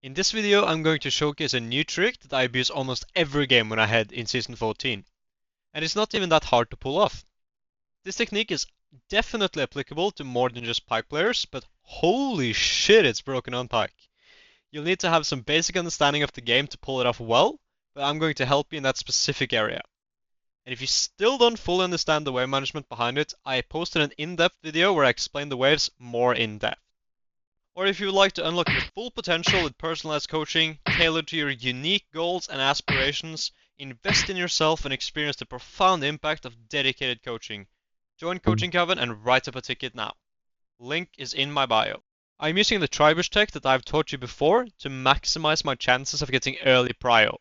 In this video, I'm going to showcase a new trick that I abuse almost every game when I head in Season 14. And it's not even that hard to pull off. This technique is definitely applicable to more than just Pyke players, but holy shit, it's broken on Pyke. You'll need to have some basic understanding of the game to pull it off well, but I'm going to help you in that specific area. And if you still don't fully understand the wave management behind it, I posted an in-depth video where I explain the waves more in depth. Or if you would like to unlock your full potential with personalized coaching, tailored to your unique goals and aspirations, invest in yourself and experience the profound impact of dedicated coaching. Join Coaching Coven and write up a ticket now. Link is in my bio. I'm using the Tribush tech that I've taught you before to maximize my chances of getting early prio.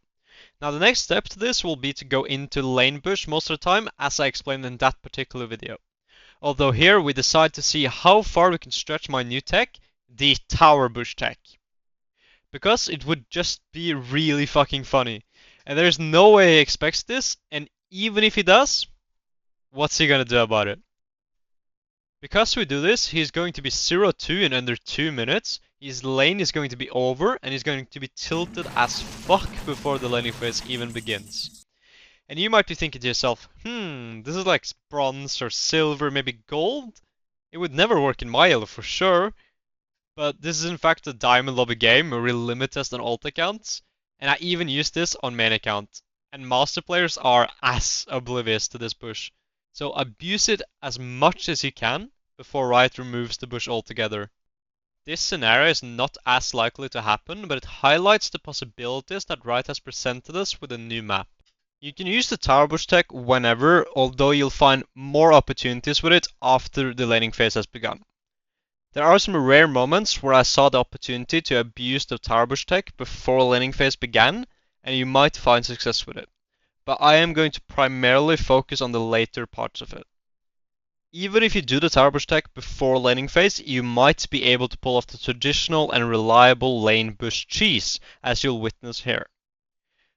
Now the next step to this will be to go into lane bush most of the time, as I explained in that particular video. Although here we decide to see how far we can stretch my new tech, the tower bush tech. Because it would just be really fucking funny. And there's no way he expects this, and even if he does, what's he gonna do about it? Because we do this, he's going to be 0-2 in under 2 minutes, his lane is going to be over, and he's going to be tilted as fuck before the laning phase even begins. And you might be thinking to yourself, this is like bronze or silver, maybe gold? It would never work in my elo for sure. But this is in fact a diamond lobby game where we limit test on alt accounts, and I even use this on main account. And master players are as oblivious to this bush. So abuse it as much as you can before Riot removes the bush altogether. This scenario is not as likely to happen, but it highlights the possibilities that Riot has presented us with a new map. You can use the tower bush tech whenever, although you'll find more opportunities with it after the laning phase has begun. There are some rare moments where I saw the opportunity to abuse the tower bush tech before laning phase began, and you might find success with it. But I am going to primarily focus on the later parts of it. Even if you do the tower bush tech before laning phase, you might be able to pull off the traditional and reliable lane bush cheese, as you'll witness here.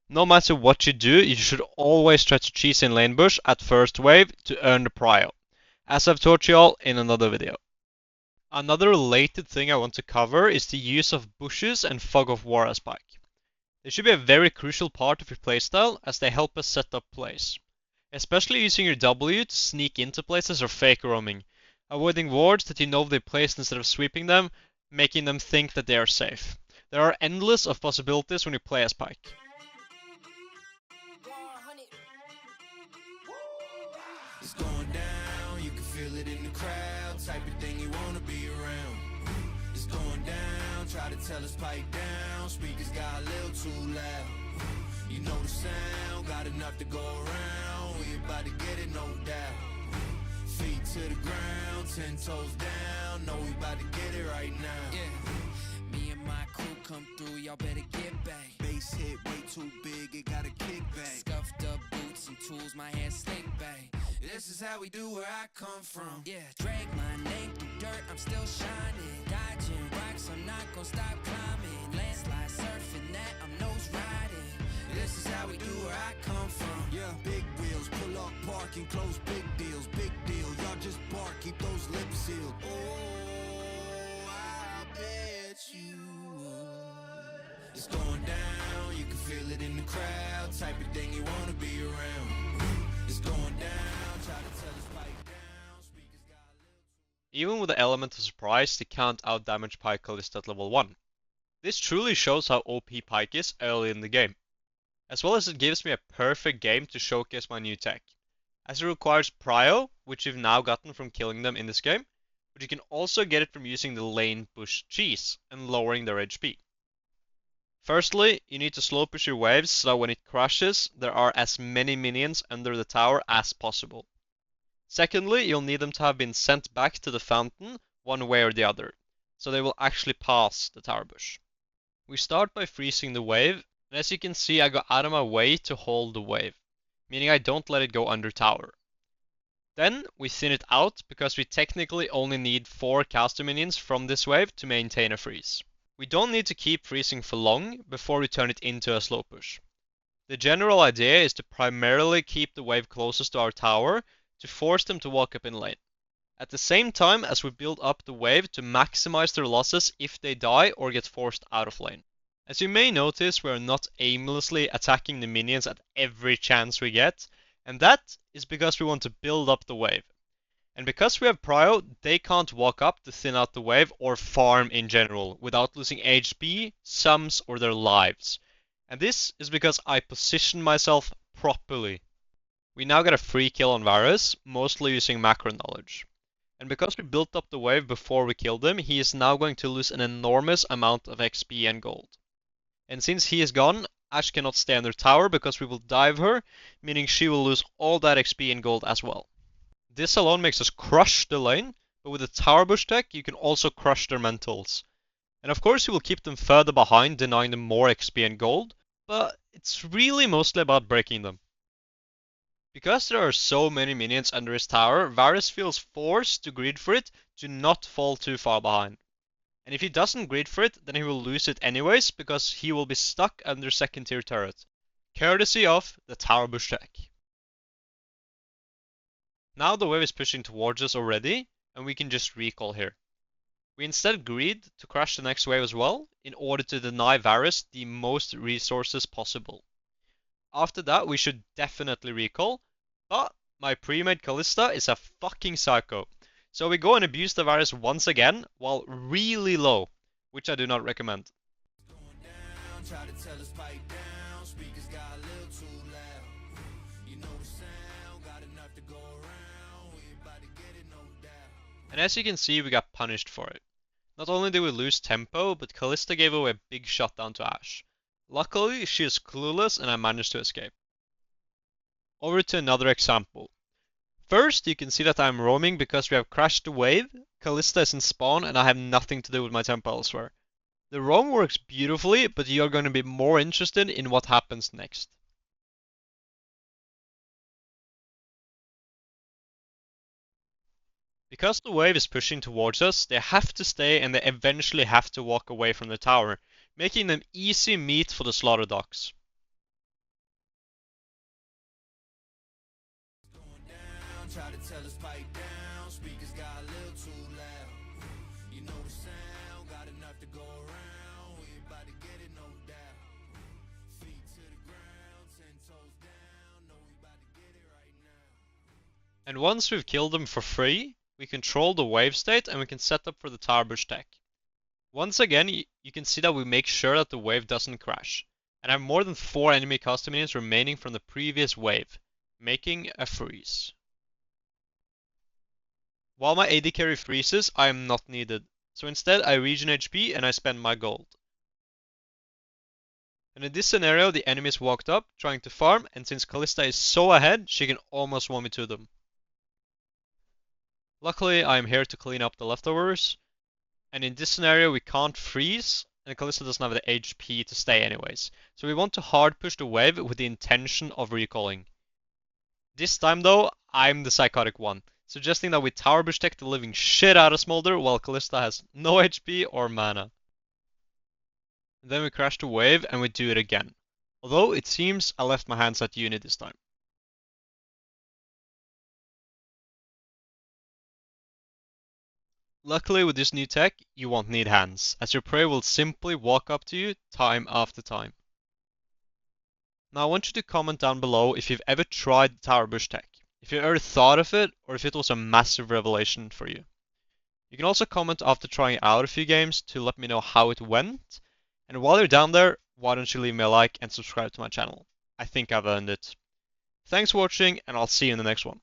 No matter what you do, you should always try to cheese in lane bush at first wave to earn the prio, as I've taught you all in another video. Another related thing I want to cover is the use of bushes and fog of war as Pyke. They should be a very crucial part of your playstyle as they help us set up plays. Especially using your W to sneak into places or fake roaming, avoiding wards that you know they placed instead of sweeping them, making them think that they are safe. There are endless of possibilities when you play as Pyke. It's going down, you can feel it in the crowd, type of thing you wanna be around. It's going down, try to tell us pipe down, speakers got a little too loud. You know the sound, got enough to go around, we about to get it, no doubt. Feet to the ground, 10 toes down, know we about to get it right now. Yeah, me and my crew come through, y'all better get back. Bass hit way too big, it got a kickback. Scuffed up boots and tools, my hair slick back. This is how we do where I come from. Yeah, drag my name through dirt, I'm still shining. Dodging rocks, I'm not gonna stop climbing. Landslide surfing that, I'm nose riding. This is how we do where I come from. Yeah, big wheels, pull up, park and close big deals. Big deal, y'all just bark, keep those lips sealed. Oh, I bet you would. It's going down, you can feel it in the crowd. Type of thing you wanna be around. It's going down, try to tell us pipe down. Speakers got a little. Even with the element of surprise, they can't outdamage Pyke list at level 1. This truly shows how OP Pyke is early in the game. As well as it gives me a perfect game to showcase my new tech, as it requires prio, which you've now gotten from killing them in this game, but you can also get it from using the lane bush cheese and lowering their HP. Firstly, you need to slow push your waves so when it crashes, there are as many minions under the tower as possible. Secondly, you'll need them to have been sent back to the fountain one way or the other, so they will actually pass the tower bush. We start by freezing the wave, and as you can see, I go out of my way to hold the wave, meaning I don't let it go under tower. Then we thin it out because we technically only need 4 caster minions from this wave to maintain a freeze. We don't need to keep freezing for long before we turn it into a slow push. The general idea is to primarily keep the wave closest to our tower to force them to walk up in lane, at the same time as we build up the wave to maximize their losses if they die or get forced out of lane. As you may notice, we are not aimlessly attacking the minions at every chance we get, and that is because we want to build up the wave. And because we have prio, they can't walk up to thin out the wave or farm in general without losing HP, sums, or their lives. And this is because I position myself properly. We now get a free kill on Varus, mostly using macro knowledge. And because we built up the wave before we killed him, he is now going to lose an enormous amount of XP and gold. And since he is gone, Ashe cannot stay on their tower because we will dive her, meaning she will lose all that XP and gold as well. This alone makes us crush the lane, but with the tower bush tech, you can also crush their mentals. And of course you will keep them further behind, denying them more XP and gold, but it's really mostly about breaking them. Because there are so many minions under his tower, Varus feels forced to greed for it to not fall too far behind. And if he doesn't greed for it, then he will lose it anyways, because he will be stuck under second tier turret. Courtesy of the tower bush tech. Now the wave is pushing towards us already, and we can just recall here. We instead greed to crush the next wave as well, in order to deny Varus the most resources possible. After that we should definitely recall, but my pre-made Kalista is a fucking psycho. So we go and abuse the Varus once again, while really low, which I do not recommend. And as you can see, we got punished for it. Not only did we lose tempo, but Kalista gave away a big shutdown to Ashe. Luckily, she is clueless and I managed to escape. Over to another example. First, you can see that I'm roaming because we have crashed the wave, Kalista is in spawn, and I have nothing to do with my tempo elsewhere. The roam works beautifully, but you are going to be more interested in what happens next. Because the wave is pushing towards us, they have to stay and they eventually have to walk away from the tower, making them easy meat for the slaughter dogs. Try to tell us pipe down, speakers got a little too loud. You know the sound, got enough to go around. We about to get it, no doubt. Feet to the ground, 10 toes down. Know we about to get it right now. And once we've killed them for free, we control the wave state and we can set up for the tower bush tech. Once again, you can see that we make sure that the wave doesn't crash. And I have more than 4 enemy custom minions remaining from the previous wave, making a freeze. While my AD carry freezes, I am not needed, so instead I regen HP and I spend my gold. And in this scenario the enemies walked up, trying to farm, and since Kalista is so ahead, she can almost 1v2 them. Luckily I am here to clean up the leftovers, and in this scenario we can't freeze, and Kalista doesn't have the HP to stay anyways, so we want to hard push the wave with the intention of recalling. This time though, I'm the psychotic one, suggesting that we tower bush tech the living shit out of Smolder while Kalista has no HP or mana. And then we crash the wave and we do it again. Although it seems I left my hands at unit this time. Luckily with this new tech, you won't need hands, as your prey will simply walk up to you time after time. Now I want you to comment down below if you've ever tried the tower bush tech. If you ever thought of it, or if it was a massive revelation for you. You can also comment after trying out a few games to let me know how it went. And while you're down there, why don't you leave me a like and subscribe to my channel? I think I've earned it. Thanks for watching, and I'll see you in the next one.